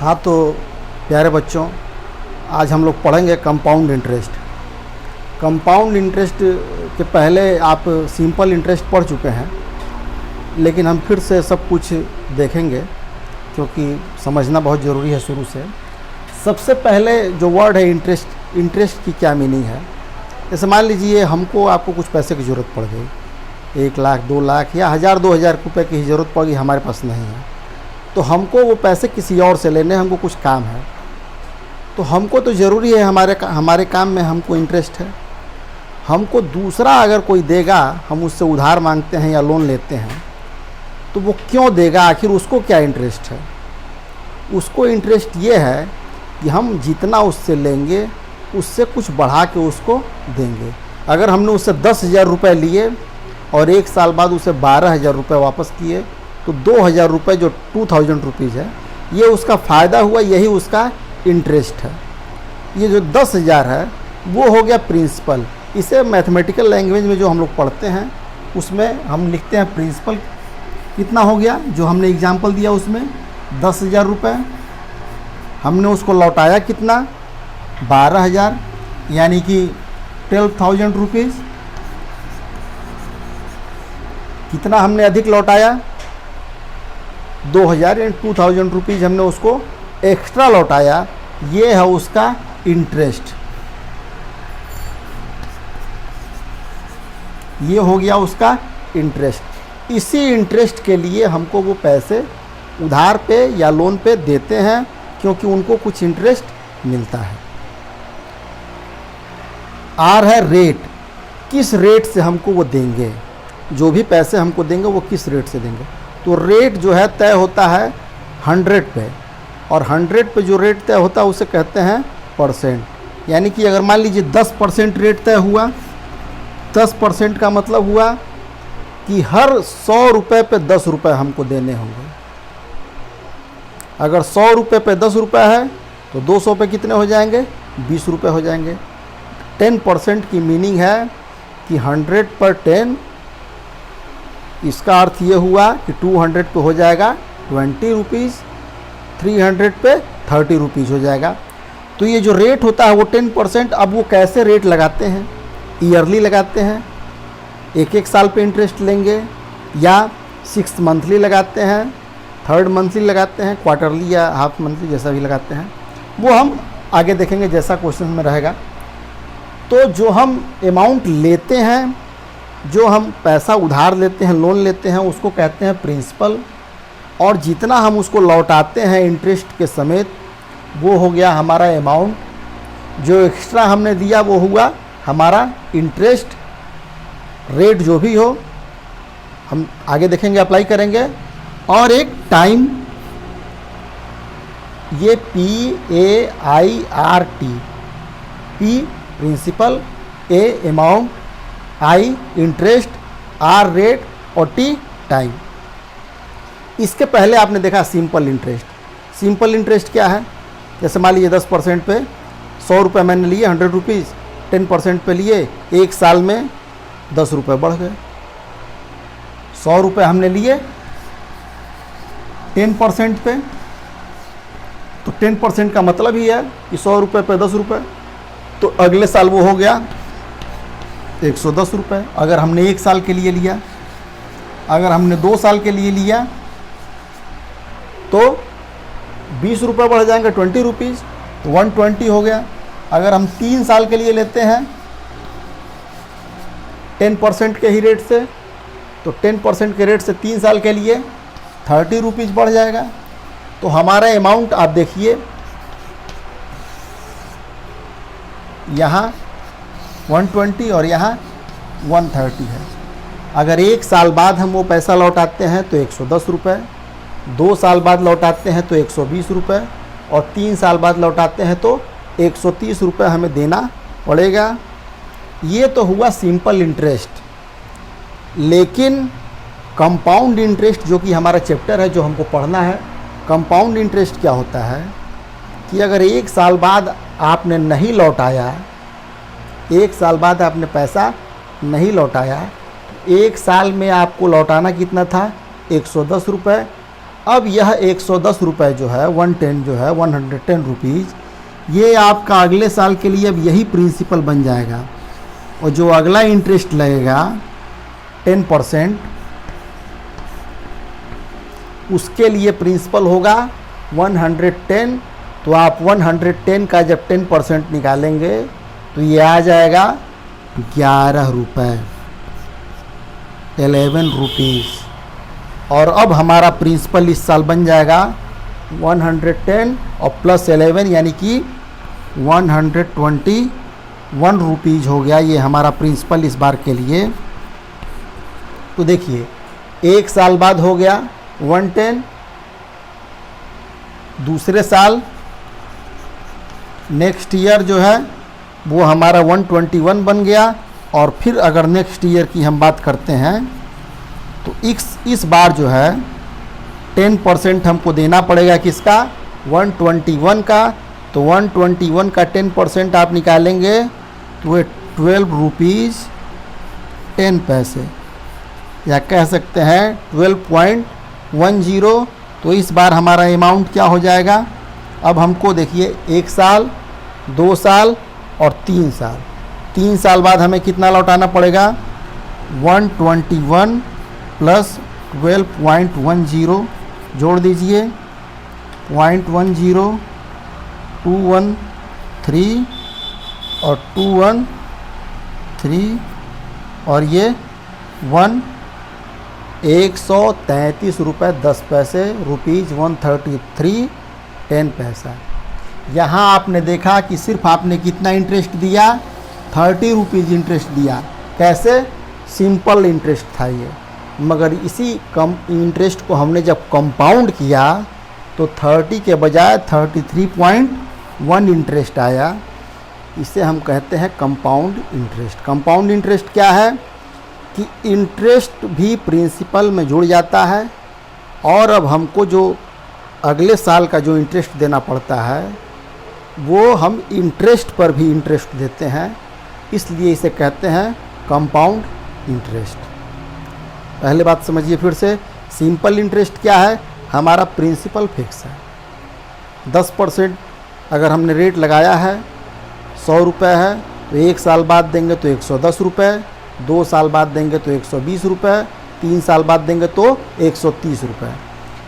हाँ तो प्यारे बच्चों, आज हम लोग पढ़ेंगे कंपाउंड इंटरेस्ट। कंपाउंड इंटरेस्ट के पहले आप सिंपल इंटरेस्ट पढ़ चुके हैं, लेकिन हम फिर से सब कुछ देखेंगे क्योंकि समझना बहुत ज़रूरी है शुरू से। सबसे पहले जो वर्ड है इंटरेस्ट, इंटरेस्ट की क्या मीनिंग है। जैसे मान लीजिए हमको आपको कुछ पैसे की ज़रूरत पड़ गई, 1 लाख 2 लाख या 1000-2000 रुपये की ज़रूरत पड़ गई, हमारे पास नहीं है, तो हमको वो पैसे किसी और से लेने, हमको कुछ काम है, तो हमको तो ज़रूरी है हमारे काम में हमको इंटरेस्ट है। हमको दूसरा अगर कोई देगा, हम उससे उधार मांगते हैं या लोन लेते हैं, तो वो क्यों देगा, आखिर उसको क्या इंटरेस्ट है। उसको इंटरेस्ट ये है कि हम जितना उससे लेंगे उससे कुछ बढ़ा के उसको देंगे। अगर हमने उससे 10,000 रुपये लिए और 1 साल बाद उसे 12,000 रुपये वापस किए, तो 2,000 रुपये जो 2,000 रुपीज़ है, ये उसका फ़ायदा हुआ, यही उसका इंटरेस्ट है। ये जो 10,000 है वो हो गया प्रिंसिपल। इसे मैथमेटिकल लैंग्वेज में जो हम लोग पढ़ते हैं उसमें हम लिखते हैं प्रिंसिपल। कितना हो गया, जो हमने एग्जाम्पल दिया उसमें 10,000 रुपये, हमने उसको लौटाया कितना, 12,000, यानी कि 12,000 रुपीज़। कितना हमने अधिक लौटाया, 2,000 यानी 2,000 रुपीज़ हमने उसको एक्स्ट्रा लौटाया। ये है उसका इंटरेस्ट, ये हो गया उसका इंटरेस्ट। इसी इंटरेस्ट के लिए हमको वो पैसे उधार पे या लोन पे देते हैं, क्योंकि उनको कुछ इंटरेस्ट मिलता है। आर है रेट, किस रेट से हमको वो देंगे, जो भी पैसे हमको देंगे वो किस रेट से देंगे। तो रेट जो है तय होता है 100 पे, और 100 पे जो रेट तय होता है उसे कहते हैं परसेंट। यानी कि अगर मान लीजिए 10% रेट तय हुआ, 10% का मतलब हुआ कि हर 100 रुपये पे 10 रुपये हमको देने होंगे। अगर 100 रुपये पे 10 रुपये है तो 200 पे कितने हो जाएंगे, 20 रुपये हो जाएंगे। 10% की मीनिंग है कि 100 पर 10, इसका अर्थ ये हुआ कि 200 पे हो जाएगा 20 रुपीज़, 300 पे 30 रुपीज़ हो जाएगा। तो ये जो रेट होता है वो 10%। अब वो कैसे रेट लगाते हैं, ईयरली लगाते हैं, 1-1 साल पे इंटरेस्ट लेंगे, या 6 मंथली लगाते हैं, 3rd मंथली लगाते हैं, क्वार्टरली या हाफ मंथली, जैसा भी लगाते हैं, वो हम आगे देखेंगे जैसा क्वेश्चन में रहेगा। तो जो हम अमाउंट लेते हैं, जो हम पैसा उधार लेते हैं, लोन लेते हैं, उसको कहते हैं प्रिंसिपल, और जितना हम उसको लौटाते हैं इंटरेस्ट के समेत, वो हो गया हमारा अमाउंट। जो एक्स्ट्रा हमने दिया वो हुआ हमारा इंटरेस्ट। रेट जो भी हो हम आगे देखेंगे, अप्लाई करेंगे। और एक टाइम, ये PAIRT, P principal, A amount, I interest, R rate और T टाइम। इसके पहले आपने देखा सिंपल इंटरेस्ट। सिंपल इंटरेस्ट क्या है, जैसे मान लीजिए 10% पे 100 रुपये मैंने लिए, 100 रुपीज़, 10% पे लिए, 1 साल में 10 रुपये बढ़ गए। 100 रुपये हमने लिए 10% पे, तो 10% का मतलब ही है कि 100 रुपये पे 10 रुपये, तो अगले साल वो हो गया 110 रुपये। अगर हमने 1 साल के लिए लिया, अगर हमने 2 साल के लिए लिया तो 20 रुपये बढ़ जाएंगे, 20 रुपीज़, तो 120 हो गया। अगर हम 3 साल के लिए लेते हैं 10% के ही रेट से, तो 10% के रेट से 3 साल के लिए 30 रुपीज़ बढ़ जाएगा। तो हमारा अमाउंट आप देखिए, यहाँ 120 और यहाँ 130 है। अगर 1 साल बाद हम वो पैसा लौटाते हैं तो 110 रुपये, 2 साल बाद लौटाते हैं तो 120 रुपये, और 3 साल बाद लौटाते हैं तो 130 रुपये हमें देना पड़ेगा। ये तो हुआ सिंपल इंटरेस्ट। लेकिन कंपाउंड इंटरेस्ट, जो कि हमारा चैप्टर है, जो हमको पढ़ना है, कंपाउंड इंटरेस्ट क्या होता है कि अगर 1 साल बाद आपने नहीं लौटाया, 1 साल बाद आपने पैसा नहीं लौटाया, 1 साल में आपको लौटाना कितना था, 110 रुपये, अब यह 110 रुपये जो है 110 जो है 110 रुपीज़, ये आपका अगले साल के लिए अब यही प्रिंसिपल बन जाएगा। और जो अगला इंटरेस्ट लगेगा 10%, उसके लिए प्रिंसिपल होगा 110। तो आप 110 का जब 10% निकालेंगे तो ये आ जाएगा 11 रुपये, 11 रुपीज़। और अब हमारा प्रिंसिपल इस साल बन जाएगा 110 और प्लस 11 यानी कि 121 रुपीज़ हो गया ये हमारा प्रिंसिपल इस बार के लिए। तो देखिए एक साल बाद हो गया 110, दूसरे साल नेक्स्ट ईयर जो है वो हमारा 121 बन गया। और फिर अगर नेक्स्ट ईयर की हम बात करते हैं तो इस बार जो है 10% हमको देना पड़ेगा किसका, 121 का। तो 121 का 10% आप निकालेंगे तो ये 12 रुपीज़ 10 पैसे, या कह सकते हैं 12.10। तो इस बार हमारा अमाउंट क्या हो जाएगा। अब हमको देखिए 1 साल, 2 साल और 3 साल, 3 साल बाद हमें कितना लौटाना पड़ेगा, 121 प्लस 12.10 जोड़ दीजिए, 0.10, 213 और 213 और ये 133 रुपये 10 पैसे, रुपीज़ 133 10 पैसा। यहाँ आपने देखा कि सिर्फ आपने कितना इंटरेस्ट दिया, 30 रुपीज़ इंटरेस्ट दिया। कैसे, सिंपल इंटरेस्ट था ये, मगर इसी कम इंटरेस्ट को हमने जब कंपाउंड किया तो 30 के बजाय 33.1 इंटरेस्ट आया। इसे हम कहते हैं कंपाउंड इंटरेस्ट। कंपाउंड इंटरेस्ट क्या है कि इंटरेस्ट भी प्रिंसिपल में जुड़ जाता है, और अब हमको जो अगले साल का जो इंटरेस्ट देना पड़ता है वो हम इंटरेस्ट पर भी इंटरेस्ट देते हैं, इसलिए इसे कहते हैं कंपाउंड इंटरेस्ट। पहले बात समझिए फिर से, सिंपल इंटरेस्ट क्या है, हमारा प्रिंसिपल फिक्स है। 10% अगर हमने रेट लगाया है 100 रुपये है तो 1 साल बाद देंगे तो 110 रुपये, 2 साल बाद देंगे तो 120 रुपये, 3 साल बाद देंगे तो 130 रुपये।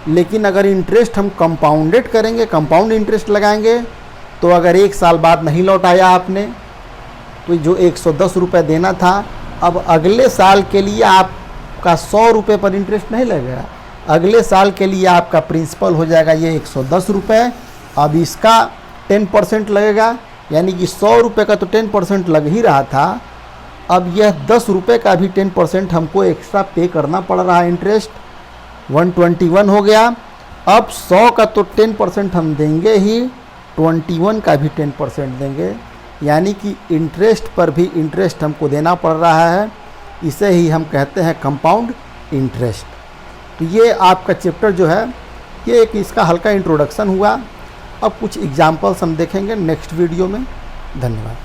लेकिन अगर इंटरेस्ट हम कंपाउंडेड करेंगे, कंपाउंड इंटरेस्ट लगाएंगे, तो अगर 1 साल बाद नहीं लौटाया आपने तो जो 110 रुपये देना था, अब अगले साल के लिए आपका 100 रुपये पर इंटरेस्ट नहीं लगेगा, अगले साल के लिए आपका प्रिंसिपल हो जाएगा ये 110 रुपये। अब इसका 10% लगेगा, यानी कि 100 रुपये का तो 10% लग ही रहा था, अब यह 10 रुपये का भी 10% हमको एक्स्ट्रा पे करना पड़ रहा है। इंटरेस्ट 121 हो गया। अब 100 का तो 10% हम देंगे ही, 21 का भी 10% देंगे, यानी कि इंटरेस्ट पर भी इंटरेस्ट हमको देना पड़ रहा है। इसे ही हम कहते हैं कंपाउंड इंटरेस्ट। तो ये आपका चैप्टर जो है ये एक इसका हल्का इंट्रोडक्शन हुआ। अब कुछ एग्जाम्पल्स हम देखेंगे नेक्स्ट वीडियो में। धन्यवाद।